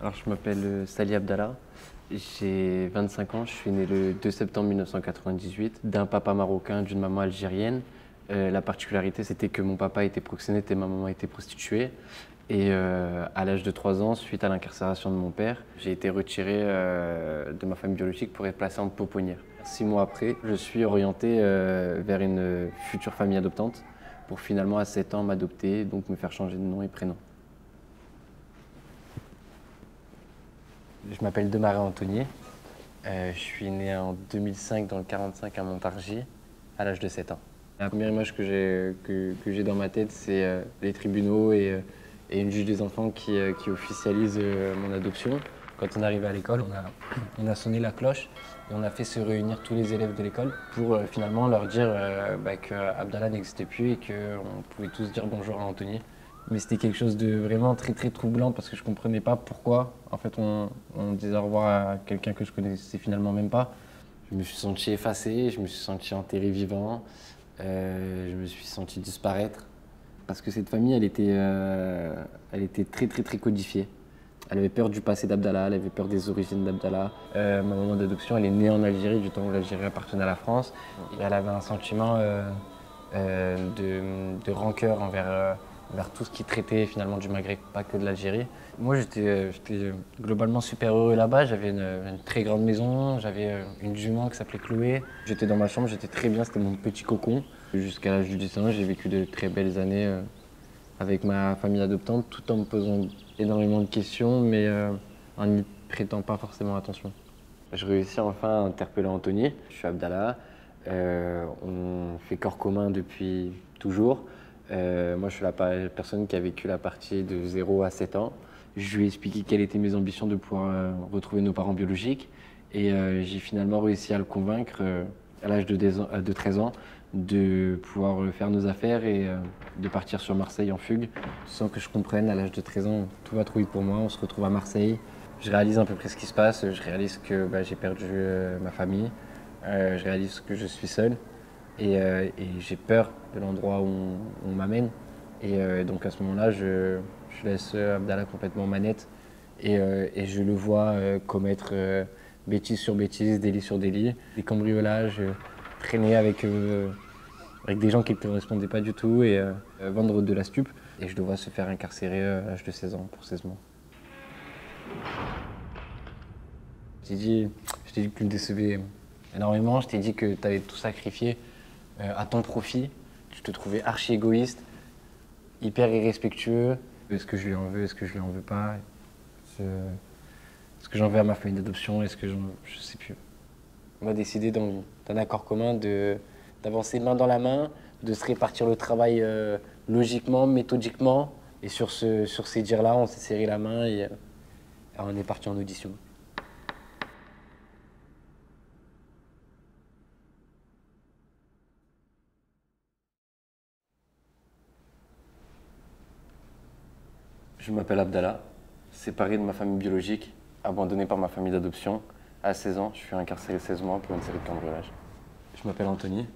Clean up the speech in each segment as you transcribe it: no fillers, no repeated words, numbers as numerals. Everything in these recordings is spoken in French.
Alors, je m'appelle Sali Abdallah, j'ai 25 ans, je suis né le 2 septembre 1998 d'un papa marocain, d'une maman algérienne. La particularité, c'était que mon papa était proxénète et ma maman était prostituée. Et à l'âge de 3 ans, suite à l'incarcération de mon père, j'ai été retiré de ma famille biologique pour être placé en pouponnière. 6 mois après, je suis orienté vers une future famille adoptante pour finalement à 7 ans m'adopter, donc me faire changer de nom et prénom. Je m'appelle Demaret Anthony. Je suis né en 2005 dans le 45 à Montargis, à l'âge de 7 ans. La première image que j'ai dans ma tête, c'est les tribunaux et une juge des enfants qui officialise mon adoption. Quand on est arrivé à l'école, on a sonné la cloche et on a fait se réunir tous les élèves de l'école pour finalement leur dire que Abdallah n'existait plus et qu'on pouvait tous dire bonjour à Anthony. Mais c'était quelque chose de vraiment très très troublant parce que je comprenais pas pourquoi. En fait, on disait au revoir à quelqu'un que je connaissais finalement même pas. Je me suis senti effacé, je me suis senti enterré vivant, je me suis senti disparaître. Parce que cette famille, elle était très très très codifiée. Elle avait peur du passé d'Abdallah, elle avait peur des origines d'Abdallah. Ma maman d'adoption, elle est née en Algérie, du temps où l'Algérie appartenait à la France. Et elle avait un sentiment de rancœur envers tout ce qui traitait finalement du Maghreb, pas que de l'Algérie. Moi, j'étais globalement super heureux là-bas. J'avais une très grande maison, j'avais une jument qui s'appelait Chloé. J'étais dans ma chambre, j'étais très bien, c'était mon petit cocon. Jusqu'à l'âge de 17 ans, j'ai vécu de très belles années avec ma famille adoptante, tout en me posant énormément de questions, mais en n'y prêtant pas forcément attention. Je réussis enfin à interpeller Anthony. Je suis Abdallah. On fait corps commun depuis toujours. Moi, je suis la personne qui a vécu la partie de 0 à 7 ans. Je lui ai expliqué quelles étaient mes ambitions de pouvoir retrouver nos parents biologiques. Et j'ai finalement réussi à le convaincre, à l'âge de 13 ans, de pouvoir faire nos affaires et de partir sur Marseille en fugue. Sans que je comprenne, à l'âge de 13 ans, tout va trop vite pour moi. On se retrouve à Marseille. Je réalise à peu près ce qui se passe. Je réalise que j'ai perdu ma famille. Je réalise que je suis seul. Et j'ai peur de l'endroit où on m'amène. Et donc à ce moment-là, je laisse Abdallah complètement manette et je le vois commettre bêtise sur bêtise, délit sur délit, des cambriolages, traîner avec des gens qui ne correspondaient pas du tout et vendre de la stup. Et je le vois se faire incarcérer à l'âge de 16 ans pour 16 mois. Je t'ai dit que tu me décevais énormément, je t'ai dit que tu avais tout sacrifié à ton profit. Tu te trouvais archi égoïste, hyper irrespectueux. Est-ce que je lui en veux, est-ce que je lui en veux pas? Est-ce que j'en veux à ma famille d'adoption? Je sais plus. On va décider d'un accord commun d'avancer main dans la main, de se répartir le travail logiquement, méthodiquement. Et sur ces dires-là, on s'est serré la main et on est parti en audition. Je m'appelle Abdallah, séparé de ma famille biologique, abandonné par ma famille d'adoption. À 16 ans, je suis incarcéré 16 mois pour une série de cambriolages. Je m'appelle Anthony,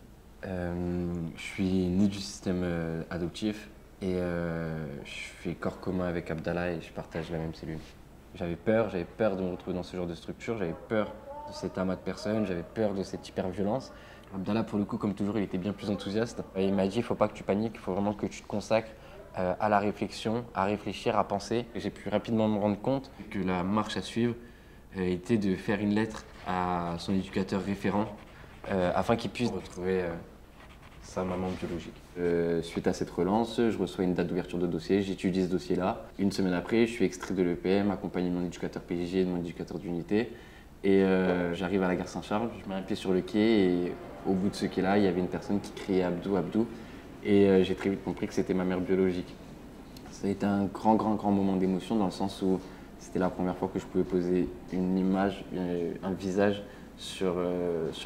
je suis né du système adoptif et je fais corps commun avec Abdallah et je partage la même cellule. J'avais peur de me retrouver dans ce genre de structure, j'avais peur de cet amas de personnes, j'avais peur de cette hyper-violence. Abdallah, pour le coup, comme toujours, il était bien plus enthousiaste. Et il m'a dit, il ne faut pas que tu paniques, il faut vraiment que tu te consacres à la réflexion, à réfléchir, à penser. J'ai pu rapidement me rendre compte que la marche à suivre était de faire une lettre à son éducateur référent afin qu'il puisse retrouver sa maman biologique. Suite à cette relance, je reçois une date d'ouverture de dossier, j'étudie ce dossier-là. Une semaine après, je suis extrait de l'EPM, accompagné de mon éducateur PJG et de mon éducateur d'unité. Et j'arrive à la gare Saint-Charles, je mets un pied sur le quai et au bout de ce quai-là, il y avait une personne qui criait Abdou, Abdou. Et j'ai très vite compris que c'était ma mère biologique. Ça a été un grand moment d'émotion dans le sens où c'était la première fois que je pouvais poser une image, un visage sur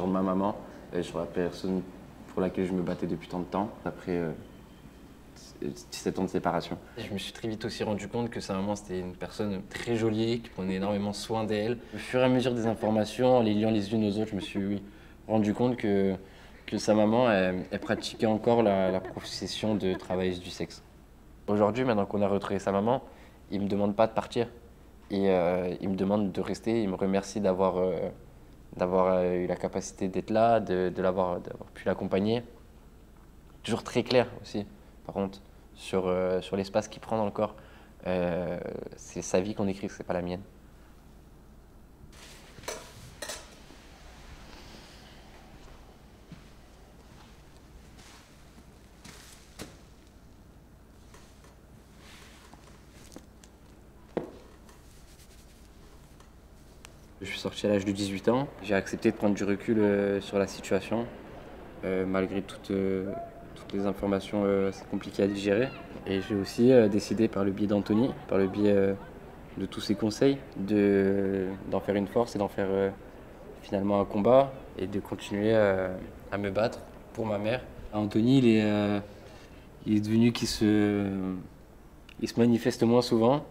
ma maman, sur la personne pour laquelle je me battais depuis tant de temps, après 17 ans de séparation. Je me suis très vite aussi rendu compte que sa maman, c'était une personne très jolie, qui prenait énormément soin d'elle. Au fur et à mesure des informations, en les liant les unes aux autres, je me suis rendu compte que sa maman, elle pratiquait encore la profession de travailleuse du sexe. Aujourd'hui, maintenant qu'on a retrouvé sa maman, il ne me demande pas de partir. Et il me demande de rester, il me remercie d'avoir eu la capacité d'être là, d'avoir pu l'accompagner. Toujours très clair aussi, par contre, sur l'espace qu'il prend dans le corps. C'est sa vie qu'on écrit, c'est pas la mienne. Je suis sorti à l'âge de 18 ans. J'ai accepté de prendre du recul sur la situation, malgré toutes les informations assez compliquées à digérer. Et j'ai aussi décidé par le biais d'Anthony, par le biais de tous ses conseils, d'en faire une force et d'en faire finalement un combat et de continuer à me battre pour ma mère. Anthony, il est devenu il se manifeste moins souvent.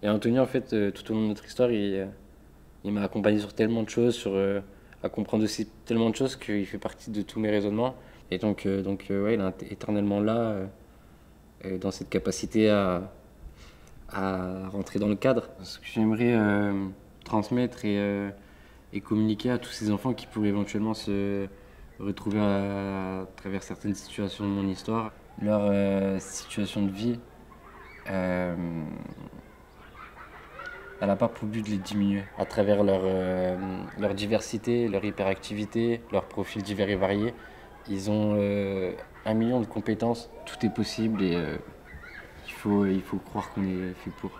Et Anthony, en fait, tout au long de notre histoire, il m'a accompagné sur tellement de choses, à comprendre aussi tellement de choses qu'il fait partie de tous mes raisonnements. Et ouais, il est éternellement là, dans cette capacité à rentrer dans le cadre. Ce que j'aimerais transmettre et communiquer à tous ces enfants qui pourraient éventuellement se retrouver à travers certaines situations de mon histoire, leur situation de vie, elle n'a pas pour but de les diminuer. À travers leur diversité, leur hyperactivité, leurs profils divers et variés, ils ont 1 million de compétences. Tout est possible et il faut croire qu'on est fait pour.